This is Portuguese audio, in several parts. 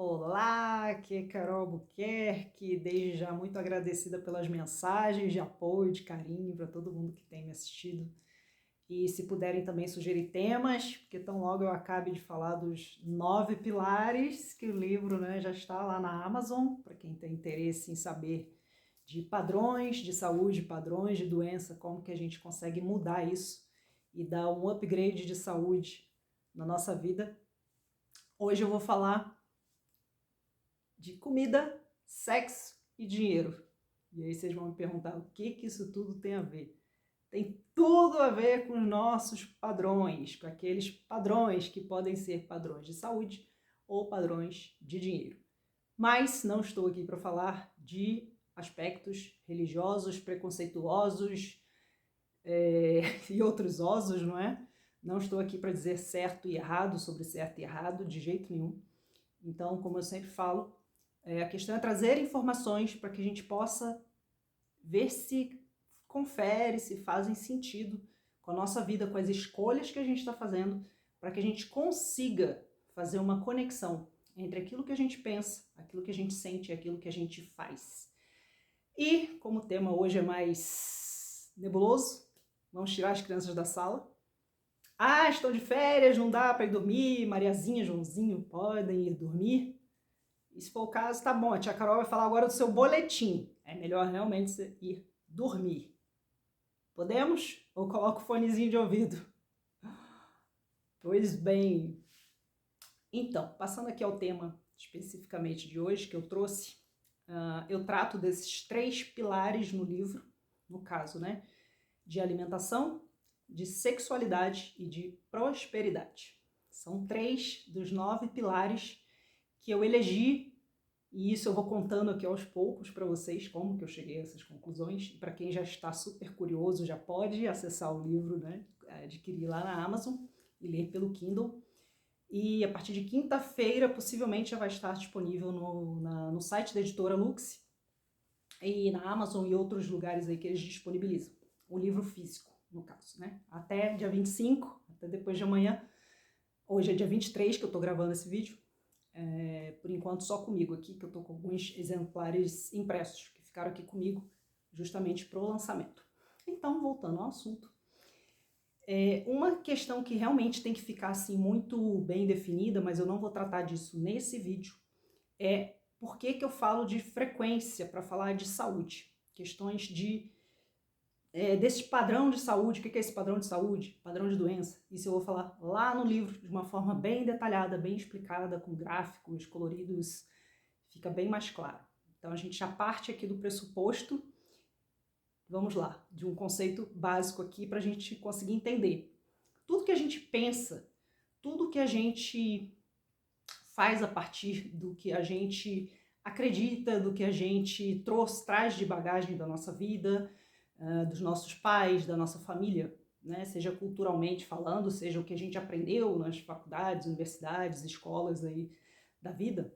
Olá, aqui é Carol Buquerque, desde já muito agradecida pelas mensagens de apoio, de carinho para todo mundo que tem me assistido. E se puderem também sugerir temas, porque tão logo eu acabe de falar dos 9 pilares, que o livro, já está lá na Amazon, para quem tem interesse em saber de padrões de saúde, padrões de doença, como que a gente consegue mudar isso e dar um upgrade de saúde na nossa vida. Hoje eu vou falar de comida, sexo e dinheiro. E aí vocês vão me perguntar o que isso tudo tem a ver. Tem tudo a ver com os nossos padrões, com aqueles padrões que podem ser padrões de saúde ou padrões de dinheiro. Mas não estou aqui para falar de aspectos religiosos, preconceituosos e outros osos, não é? Não estou aqui para dizer certo e errado sobre certo e errado, de jeito nenhum. Então, como eu sempre falo, a questão é trazer informações para que a gente possa ver se confere, se fazem sentido com a nossa vida, com as escolhas que a gente está fazendo, para que a gente consiga fazer uma conexão entre aquilo que a gente pensa, aquilo que a gente sente e aquilo que a gente faz. E, como o tema hoje é mais nebuloso, vamos tirar as crianças da sala. Ah, estou de férias, não dá para ir dormir, Mariazinha, Joãozinho, podem ir dormir? E se for o caso, tá bom, a tia Carol vai falar agora do seu boletim. É melhor realmente você ir dormir. Podemos? Ou coloco o fonezinho de ouvido? Pois bem. Então, passando aqui ao tema especificamente de hoje que eu trouxe, eu trato desses 3 pilares no livro, no caso, de alimentação, de sexualidade e de prosperidade. São 3 dos 9 pilares que eu elegi. E isso eu vou contando aqui aos poucos para vocês, como que eu cheguei a essas conclusões. E para quem já está super curioso, já pode acessar o livro, adquirir lá na Amazon e ler pelo Kindle. E a partir de quinta-feira, possivelmente, já vai estar disponível no site da editora Lux e na Amazon e outros lugares aí que eles disponibilizam. O livro físico, no caso, Até dia 25, até depois de amanhã. Hoje é dia 23 que eu estou gravando esse vídeo. Por enquanto só comigo aqui, que eu tô com alguns exemplares impressos que ficaram aqui comigo justamente para o lançamento. Então, voltando ao assunto, uma questão que realmente tem que ficar assim muito bem definida, mas eu não vou tratar disso nesse vídeo, é por que eu falo de frequência para falar de saúde, questões desse padrão de saúde. O que é esse padrão de saúde? Padrão de doença. Isso eu vou falar lá no livro de uma forma bem detalhada, bem explicada, com gráficos coloridos, fica bem mais claro. Então a gente já parte aqui do pressuposto, vamos lá, de um conceito básico aqui para a gente conseguir entender. Tudo que a gente pensa, tudo que a gente faz a partir do que a gente acredita, do que a gente traz de bagagem da nossa vida, dos nossos pais, da nossa família, seja culturalmente falando, seja o que a gente aprendeu nas faculdades, universidades, escolas aí da vida,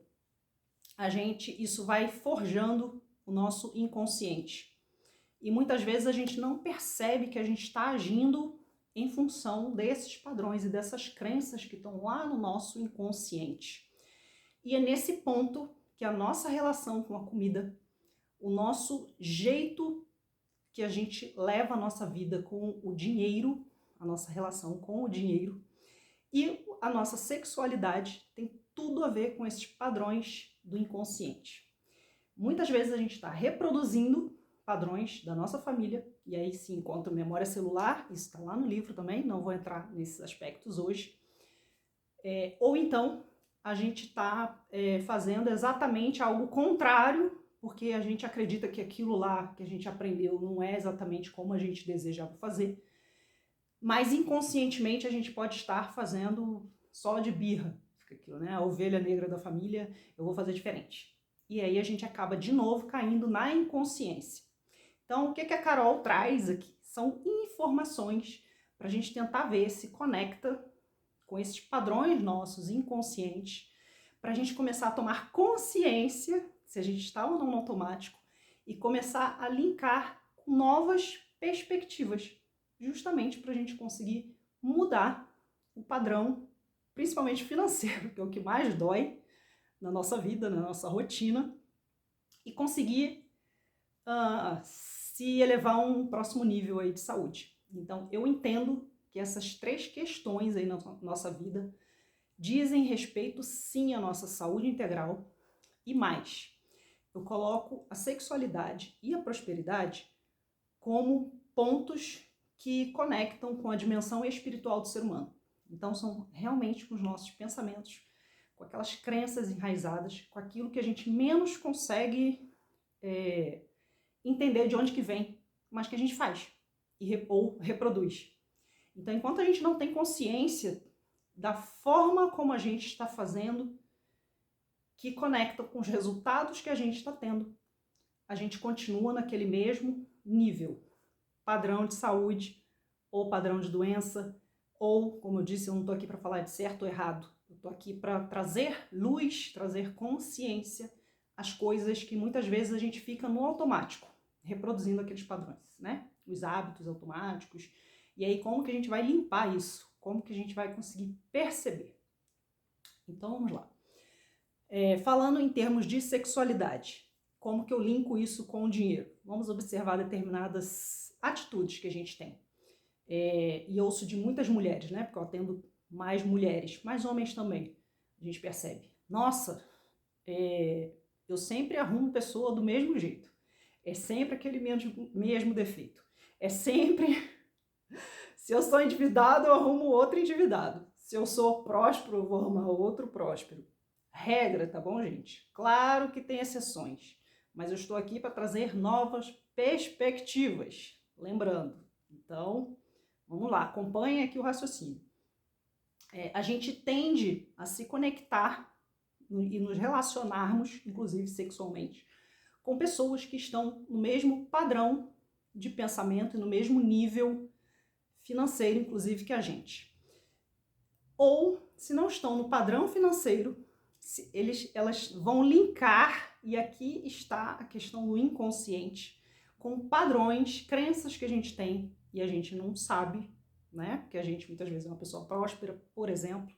isso vai forjando o nosso inconsciente. E muitas vezes a gente não percebe que a gente está agindo em função desses padrões e dessas crenças que estão lá no nosso inconsciente. E é nesse ponto que a nossa relação com a comida, o nosso jeito que a gente leva a nossa vida com o dinheiro, a nossa relação com o dinheiro e a nossa sexualidade tem tudo a ver com esses padrões do inconsciente. Muitas vezes a gente está reproduzindo padrões da nossa família, e aí se encontra memória celular, isso está lá no livro também, não vou entrar nesses aspectos hoje. Ou então a gente está fazendo exatamente algo contrário, porque a gente acredita que aquilo lá que a gente aprendeu não é exatamente como a gente desejava fazer, mas inconscientemente a gente pode estar fazendo só de birra, fica aquilo, a ovelha negra da família, eu vou fazer diferente. E aí a gente acaba de novo caindo na inconsciência. Então, o que a Carol traz aqui são informações para a gente tentar ver se conecta com esses padrões nossos inconscientes, para a gente começar a tomar consciência se a gente está ou não no automático e começar a linkar com novas perspectivas, justamente para a gente conseguir mudar o padrão, principalmente financeiro, que é o que mais dói, na nossa vida, na nossa rotina, e conseguir se elevar a um próximo nível aí de saúde. Então, eu entendo que essas 3 questões aí na nossa vida dizem respeito, sim, à nossa saúde integral e mais. Eu coloco a sexualidade e a prosperidade como pontos que conectam com a dimensão espiritual do ser humano. Então, são realmente com os nossos pensamentos, com aquelas crenças enraizadas, com aquilo que a gente menos consegue entender de onde que vem, mas que a gente faz ou reproduz. Então, enquanto a gente não tem consciência da forma como a gente está fazendo, que conecta com os resultados que a gente está tendo, a gente continua naquele mesmo nível, padrão de saúde, ou padrão de doença, ou, como eu disse, eu não estou aqui para falar de certo ou errado, eu estou aqui para trazer luz, trazer consciência às coisas que muitas vezes a gente fica no automático, reproduzindo aqueles padrões, né? Os hábitos automáticos. E aí, como que a gente vai limpar isso? Como que a gente vai conseguir perceber? Então, vamos lá. Falando em termos de sexualidade, como que eu linko isso com o dinheiro? Vamos observar determinadas atitudes que a gente tem. E ouço de muitas mulheres, né? Porque eu atendo mais mulheres, mais homens também. A gente percebe. Nossa, eu sempre arrumo pessoa do mesmo jeito. É sempre aquele mesmo defeito. É sempre... Se eu sou endividado, eu arrumo outro endividado. Se eu sou próspero, eu vou arrumar outro próspero. Regra, tá bom, gente? Claro que tem exceções, mas eu estou aqui para trazer novas perspectivas. Lembrando. Então, vamos lá, acompanhe aqui o raciocínio. A gente tende a se conectar e nos relacionarmos, inclusive sexualmente, com pessoas que estão no mesmo padrão de pensamento e no mesmo nível financeiro, inclusive, que a gente. Ou, se não estão no padrão financeiro, elas vão linkar, e aqui está a questão do inconsciente, com padrões, crenças que a gente tem e a gente não sabe, né? Porque a gente muitas vezes é uma pessoa próspera, por exemplo,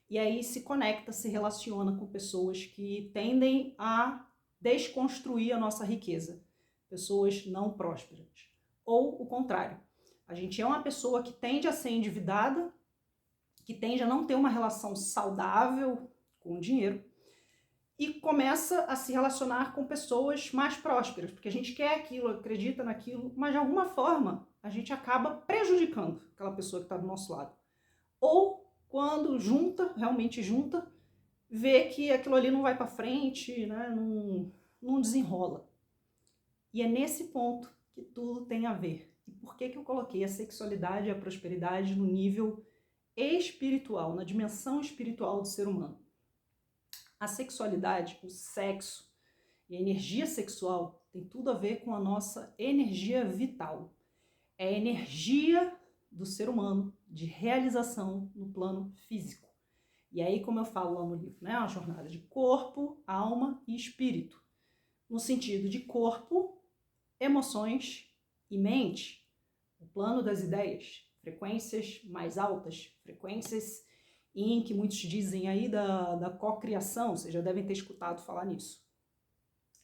e aí se conecta, se relaciona com pessoas que tendem a desconstruir a nossa riqueza, pessoas não prósperas. Ou o contrário, a gente é uma pessoa que tende a ser endividada, que tende a não ter uma relação saudável com o dinheiro e começa a se relacionar com pessoas mais prósperas, porque a gente quer aquilo, acredita naquilo, mas de alguma forma a gente acaba prejudicando aquela pessoa que está do nosso lado. Ou quando realmente junta, vê que aquilo ali não vai para frente, né? Não desenrola. E é nesse ponto que tudo tem a ver. E por que eu coloquei a sexualidade e a prosperidade no nível espiritual, na dimensão espiritual do ser humano? A sexualidade, o sexo e a energia sexual tem tudo a ver com a nossa energia vital. É a energia do ser humano de realização no plano físico. E aí, como eu falo lá no livro, né, uma jornada de corpo, alma e espírito. No sentido de corpo, emoções e mente, o plano das ideias, frequências mais altas, frequências em que muitos dizem aí da cocriação, vocês já devem ter escutado falar nisso.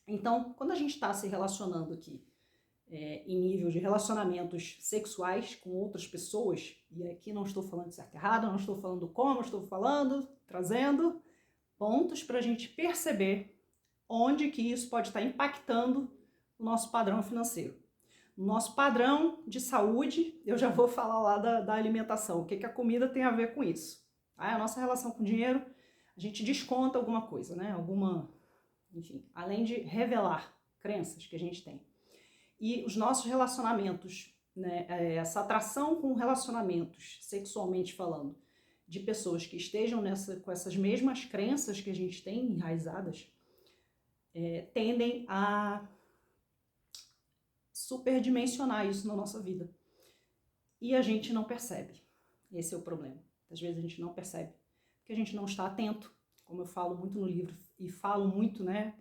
Então, quando a gente está se relacionando aqui em nível de relacionamentos sexuais com outras pessoas, e aqui não estou falando de certo e errado, não estou falando como, estou falando, trazendo pontos para a gente perceber onde que isso pode estar impactando o nosso padrão financeiro. O nosso padrão de saúde, eu já vou falar lá da alimentação, o que a comida tem a ver com isso. A nossa relação com o dinheiro, a gente desconta alguma coisa, né? Enfim, além de revelar crenças que a gente tem. E os nossos relacionamentos, né? Essa atração com relacionamentos, sexualmente falando, de pessoas que estejam com essas mesmas crenças que a gente tem enraizadas, tendem a superdimensionar isso na nossa vida. E a gente não percebe. Esse é o problema. Às vezes a gente não percebe, porque a gente não está atento, como eu falo muito no livro e falo muito, né,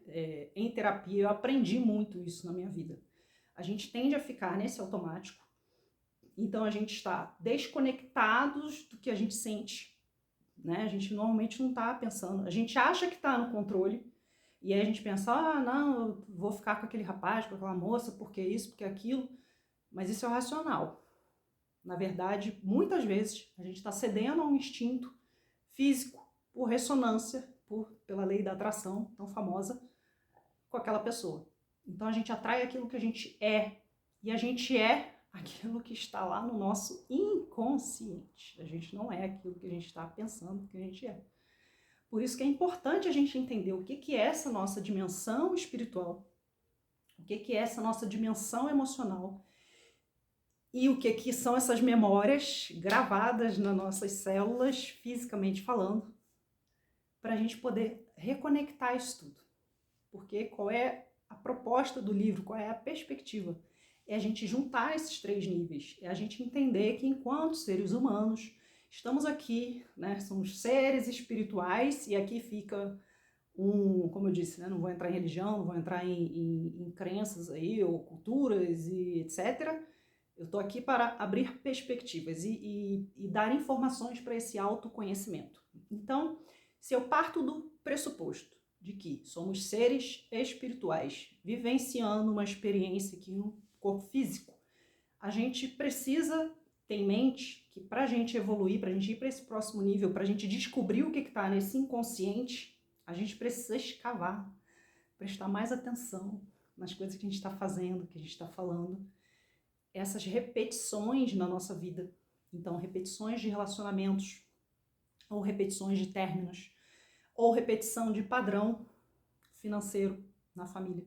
em terapia, eu aprendi muito isso na minha vida. A gente tende a ficar nesse automático, então a gente está desconectados do que a gente sente, né? A gente normalmente não está pensando, a gente acha que está no controle, e aí a gente pensa, não, eu vou ficar com aquele rapaz, com aquela moça, porque isso, porque aquilo, mas isso é o racional. Na verdade, muitas vezes, a gente está cedendo a um instinto físico, por ressonância, pela lei da atração, tão famosa, com aquela pessoa. Então a gente atrai aquilo que a gente é, e a gente é aquilo que está lá no nosso inconsciente. A gente não é aquilo que a gente está pensando que a gente é. Por isso que é importante a gente entender o que é essa nossa dimensão espiritual, o que é essa nossa dimensão emocional e o que são essas memórias gravadas nas nossas células, fisicamente falando, para a gente poder reconectar isso tudo. Porque qual é a proposta do livro, qual é a perspectiva? É a gente juntar esses 3 níveis, é a gente entender que enquanto seres humanos, estamos aqui, né, somos seres espirituais, e aqui fica como eu disse, né, não vou entrar em religião, não vou entrar em crenças aí, ou culturas e etc. Eu estou aqui para abrir perspectivas e dar informações para esse autoconhecimento. Então, se eu parto do pressuposto de que somos seres espirituais, vivenciando uma experiência aqui no corpo físico, a gente precisa ter em mente que para a gente evoluir, para a gente ir para esse próximo nível, para a gente descobrir o que está nesse inconsciente, a gente precisa escavar, prestar mais atenção nas coisas que a gente está fazendo, que a gente está falando, essas repetições na nossa vida. Então, repetições de relacionamentos, ou repetições de términos, ou repetição de padrão financeiro na família.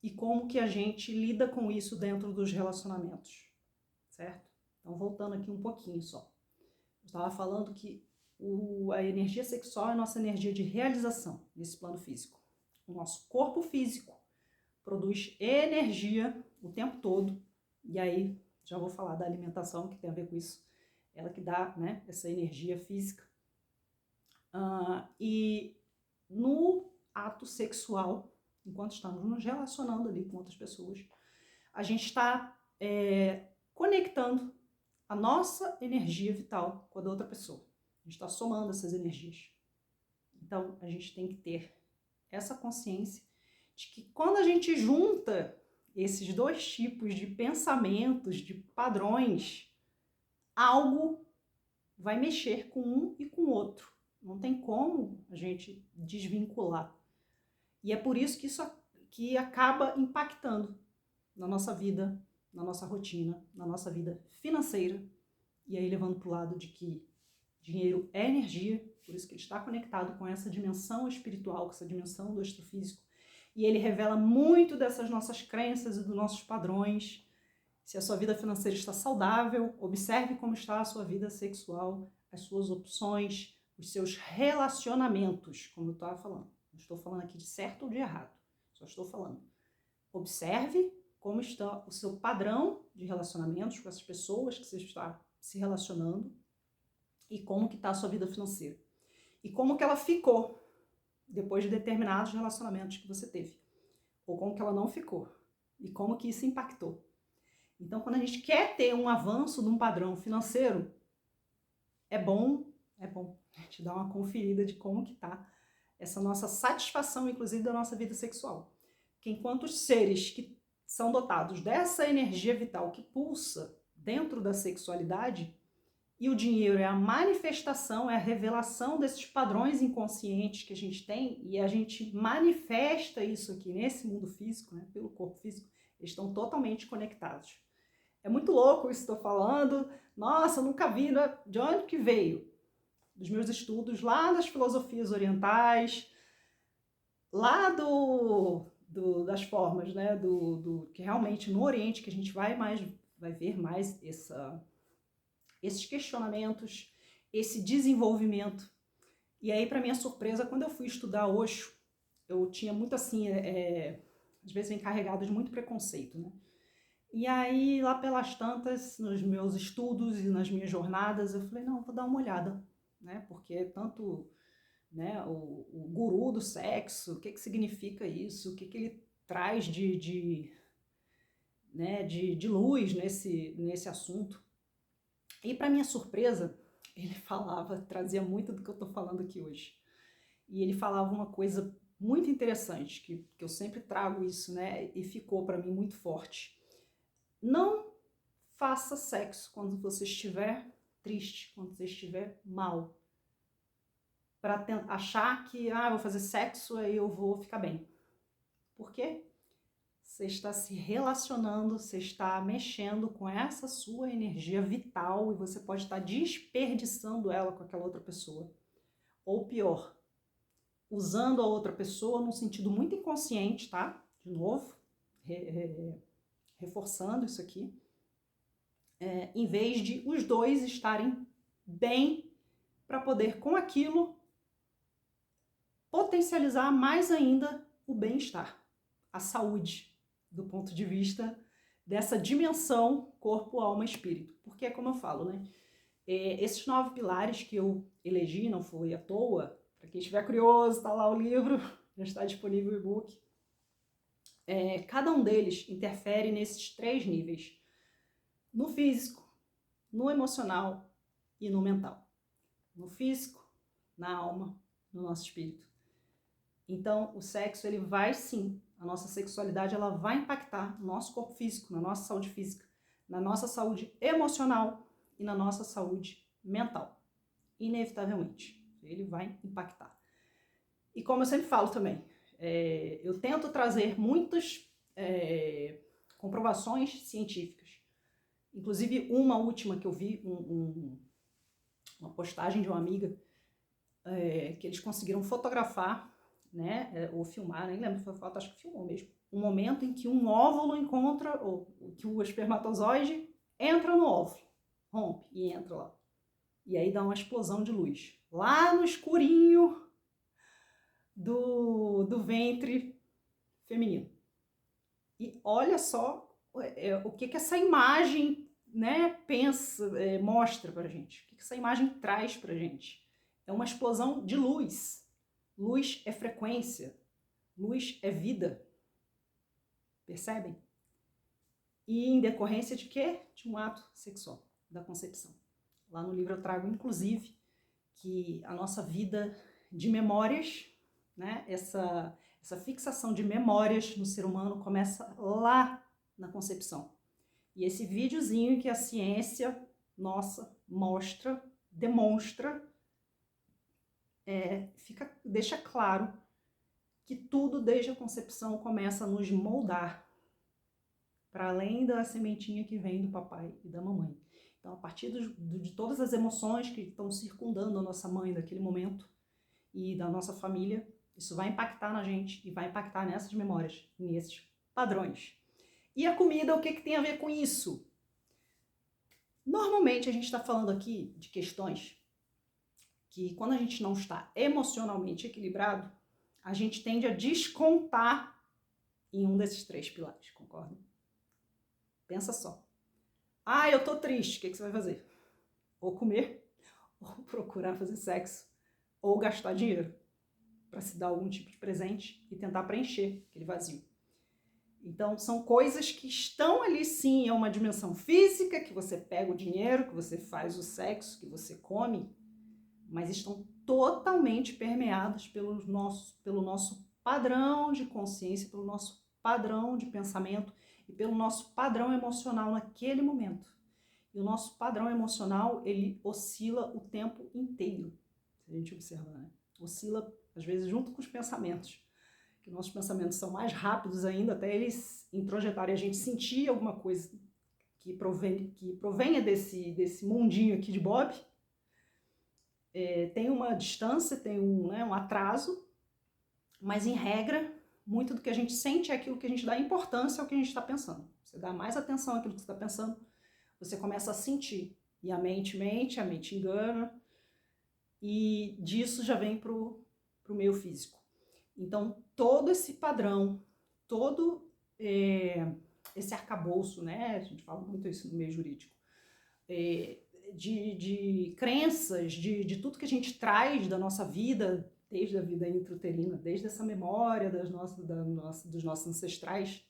E como que a gente lida com isso dentro dos relacionamentos, certo? Então, voltando aqui um pouquinho só. Eu estava falando que a energia sexual é a nossa energia de realização nesse plano físico. O nosso corpo físico produz energia o tempo todo, e aí já vou falar da alimentação, que tem a ver com isso, ela que dá, né, essa energia física. E no ato sexual, enquanto estamos nos relacionando ali com outras pessoas, a gente está conectando a nossa energia vital com a da outra pessoa. A gente está somando essas energias. Então, a gente tem que ter essa consciência de que quando a gente junta esses 2 tipos de pensamentos, de padrões, algo vai mexer com um e com o outro. Não tem como a gente desvincular. E é por isso que isso que acaba impactando na nossa vida, na nossa rotina, na nossa vida financeira. E aí levando para o lado de que dinheiro é energia, por isso que ele está conectado com essa dimensão espiritual, com essa dimensão do astrofísico. E ele revela muito dessas nossas crenças e dos nossos padrões. Se a sua vida financeira está saudável, observe como está a sua vida sexual, as suas opções, os seus relacionamentos, como eu estava falando. Não estou falando aqui de certo ou de errado, só estou falando. Observe como está o seu padrão de relacionamentos com essas pessoas que você está se relacionando e como que está a sua vida financeira. E como que ela ficou depois de determinados relacionamentos que você teve. Ou como que ela não ficou. E como que isso impactou. Então, quando a gente quer ter um avanço num padrão financeiro, é bom a gente dar uma conferida de como que tá essa nossa satisfação, inclusive, da nossa vida sexual. Porque enquanto os seres que são dotados dessa energia vital que pulsa dentro da sexualidade, e o dinheiro é a manifestação, é a revelação desses padrões inconscientes que a gente tem, e a gente manifesta isso aqui nesse mundo físico, né, pelo corpo físico, eles estão totalmente conectados. É muito louco isso que estou falando. Nossa, eu nunca vi, né? De onde que veio? Dos meus estudos lá das filosofias orientais, lá das formas, né? Que realmente no Oriente que a gente vai ver mais esses questionamentos, esse desenvolvimento. E aí, para minha surpresa, quando eu fui estudar Osho, eu tinha muito assim, às vezes vem carregado de muito preconceito, né? E aí, lá pelas tantas, nos meus estudos e nas minhas jornadas, eu falei, não, vou dar uma olhada, né? Porque tanto, né, o guru do sexo, o que significa isso, o que ele traz de luz nesse assunto. E para minha surpresa, ele falava, trazia muito do que eu estou falando aqui hoje. E ele falava uma coisa muito interessante, que eu sempre trago isso, né? E ficou para mim muito forte. Não faça sexo quando você estiver triste, quando você estiver mal. Para achar que, vou fazer sexo, aí eu vou ficar bem. Por quê? Você está se relacionando, você está mexendo com essa sua energia vital e você pode estar desperdiçando ela com aquela outra pessoa. Ou pior, usando a outra pessoa num sentido muito inconsciente, tá? De novo, reforçando isso aqui. Em vez de os dois estarem bem para poder, com aquilo, potencializar mais ainda o bem-estar, a saúde, do ponto de vista dessa dimensão corpo, alma, espírito. Porque é como eu falo, né? Esses 9 pilares que eu elegi, não foi à toa, para quem estiver curioso, está lá o livro, já está disponível o e-book. Cada um deles interfere nesses 3 níveis. No físico, no emocional e no mental. No físico, na alma, no nosso espírito. Então, o sexo, ele vai sim, a nossa sexualidade, ela vai impactar no nosso corpo físico, na nossa saúde física, na nossa saúde emocional e na nossa saúde mental. Inevitavelmente, ele vai impactar. E como eu sempre falo também, eu tento trazer muitas comprovações científicas. Inclusive, uma última que eu vi, uma postagem de uma amiga, que eles conseguiram fotografar, né, ou filmar, nem lembro se foi foto, acho que filmou mesmo, um momento em que um óvulo encontra, ou que o espermatozoide entra no óvulo, rompe e entra lá. E aí dá uma explosão de luz. Lá no escurinho do ventre feminino. E olha só o que essa imagem, né, pensa, mostra pra gente. O que essa imagem traz pra gente. É uma explosão de luz. Luz é frequência. Luz é vida. Percebem? E em decorrência de quê? De um ato sexual, da concepção. Lá no livro eu trago, inclusive, que a nossa vida de memórias, né, essa fixação de memórias no ser humano começa lá na concepção. E esse videozinho que a ciência nossa mostra, demonstra, deixa claro que tudo desde a concepção começa a nos moldar para além da sementinha que vem do papai e da mamãe. Então, a partir de todas as emoções que estão circundando a nossa mãe naquele momento e da nossa família, isso vai impactar na gente e vai impactar nessas memórias, nesses padrões. E a comida, o que tem a ver com isso? Normalmente a gente está falando aqui de questões que, quando a gente não está emocionalmente equilibrado, a gente tende a descontar em um desses 3 pilares, concordam? Pensa só. Eu tô triste, o que você vai fazer? Ou comer, ou procurar fazer sexo, ou gastar dinheiro para se dar algum tipo de presente e tentar preencher aquele vazio. Então, são coisas que estão ali sim, é uma dimensão física, que você pega o dinheiro, que você faz o sexo, que você come, mas estão totalmente permeadas pelo nosso padrão de consciência, pelo nosso padrão de pensamento e pelo nosso padrão emocional naquele momento. E o nosso padrão emocional, ele oscila o tempo inteiro, se a gente observar, né? Oscila, às vezes, junto com os pensamentos. Que nossos pensamentos são mais rápidos ainda, até eles introjetarem a gente sentir alguma coisa que provenha desse mundinho aqui de Bob. Tem uma distância, tem um atraso, mas em regra, muito do que a gente sente é aquilo que a gente dá importância ao que a gente está pensando. Você dá mais atenção àquilo que você está pensando, você começa a sentir. E a mente mente, a mente engana, e disso já vem pro meio físico. Então, todo esse padrão, todo esse arcabouço, né? A gente fala muito isso no meio jurídico, de crenças, de tudo que a gente traz da nossa vida, desde a vida intrauterina, desde essa memória dos nossos ancestrais,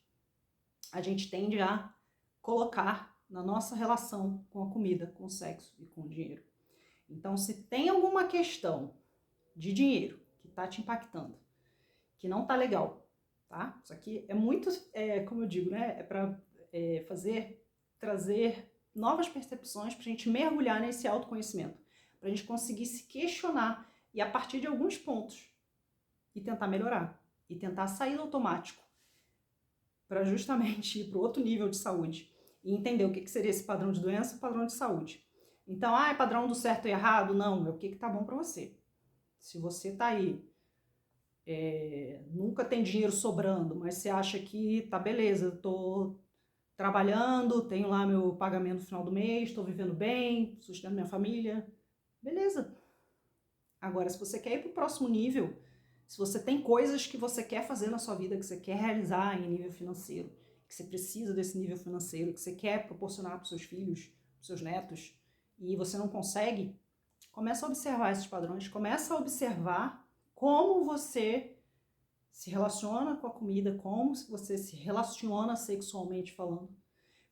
a gente tende a colocar na nossa relação com a comida, com o sexo e com o dinheiro. Então, se tem alguma questão de dinheiro que está te impactando, que não está legal, tá? Isso aqui é muito, como eu digo, né? É para trazer novas percepções para a gente mergulhar nesse autoconhecimento, para a gente conseguir se questionar e a partir de alguns pontos e tentar melhorar e tentar sair do automático para justamente ir para outro nível de saúde e entender o que seria esse padrão de doença e padrão de saúde. Então, é padrão do certo e errado? Não, é o que tá bom para você. Se você tá aí, nunca tem dinheiro sobrando, mas você acha que tá beleza, tô trabalhando, tenho lá meu pagamento no final do mês, estou vivendo bem, sustentando minha família, beleza. Agora, se você quer ir para o próximo nível, se você tem coisas que você quer fazer na sua vida, que você quer realizar em nível financeiro, que você precisa desse nível financeiro, que você quer proporcionar para os seus filhos, para os seus netos, e você não consegue, começa a observar esses padrões, começa a observar como você se relaciona com a comida, como você se relaciona sexualmente falando,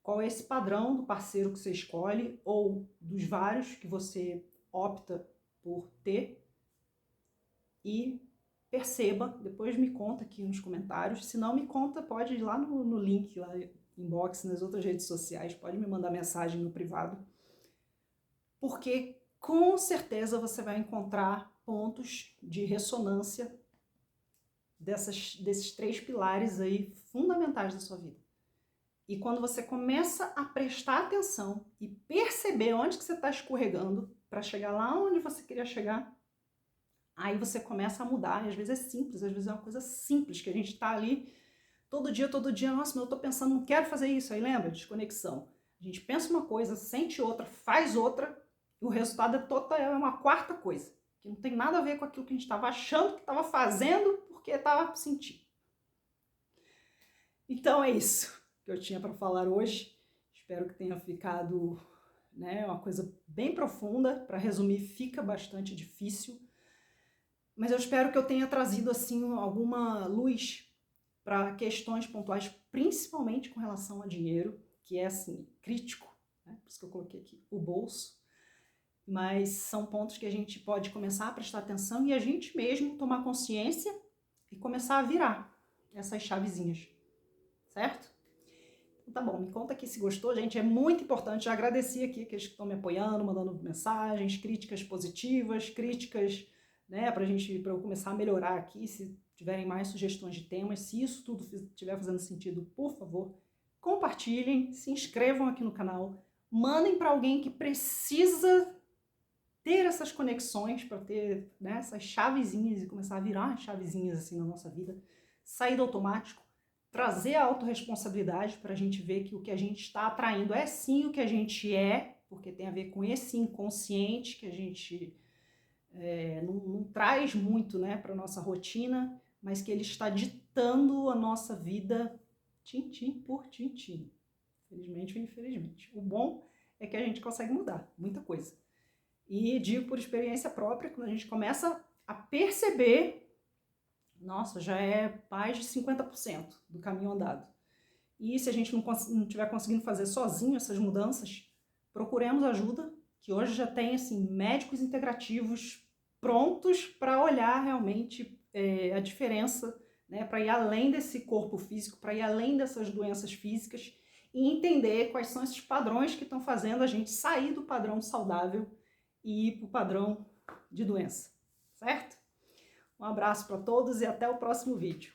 qual é esse padrão do parceiro que você escolhe ou dos vários que você opta por ter, e perceba, depois me conta aqui nos comentários, se não me conta, pode ir lá no link, lá inbox, nas outras redes sociais, pode me mandar mensagem no privado, porque com certeza você vai encontrar pontos de ressonância desses 3 pilares aí fundamentais da sua vida. E quando você começa a prestar atenção e perceber onde que você está escorregando para chegar lá onde você queria chegar, aí você começa a mudar. E às vezes é simples, às vezes é uma coisa simples, que a gente está ali todo dia, nossa, mas eu estou pensando, não quero fazer isso. Aí lembra, desconexão. A gente pensa uma coisa, sente outra, faz outra, e o resultado é uma quarta coisa, que não tem nada a ver com aquilo que a gente estava achando que estava fazendo, porque estava sentindo. Então é isso que eu tinha para falar hoje. Espero que tenha ficado, né, uma coisa bem profunda. Para resumir, fica bastante difícil, mas eu espero que eu tenha trazido assim alguma luz para questões pontuais, principalmente com relação a dinheiro, que é assim crítico, né? Por isso que eu coloquei aqui o bolso. Mas são pontos que a gente pode começar a prestar atenção e a gente mesmo tomar consciência e começar a virar essas chavezinhas, certo? Então, tá bom, me conta aqui se gostou, gente, é muito importante. Já agradeci aqui aqueles que estão me apoiando, mandando mensagens, críticas positivas, críticas, né, para eu começar a melhorar aqui. Se tiverem mais sugestões de temas, se isso tudo estiver fazendo sentido, por favor, compartilhem, se inscrevam aqui no canal, mandem para alguém que precisa ter essas conexões, para ter, né, essas chavezinhas e começar a virar chavezinhas assim na nossa vida, sair do automático, trazer a autorresponsabilidade para a gente ver que o que a gente está atraindo é sim o que a gente é, porque tem a ver com esse inconsciente que a gente não traz muito, né, para a nossa rotina, mas que ele está ditando a nossa vida tintim por tintim, felizmente ou infelizmente. O bom é que a gente consegue mudar muita coisa. E digo por experiência própria, quando a gente começa a perceber, nossa, já é mais de 50% do caminho andado. E se a gente não estiver conseguindo fazer sozinho essas mudanças, procuremos ajuda, que hoje já tem assim, médicos integrativos prontos para olhar realmente a diferença, né, para ir além desse corpo físico, para ir além dessas doenças físicas e entender quais são esses padrões que estão fazendo a gente sair do padrão saudável e ir para o padrão de doença, certo? Um abraço para todos e até o próximo vídeo.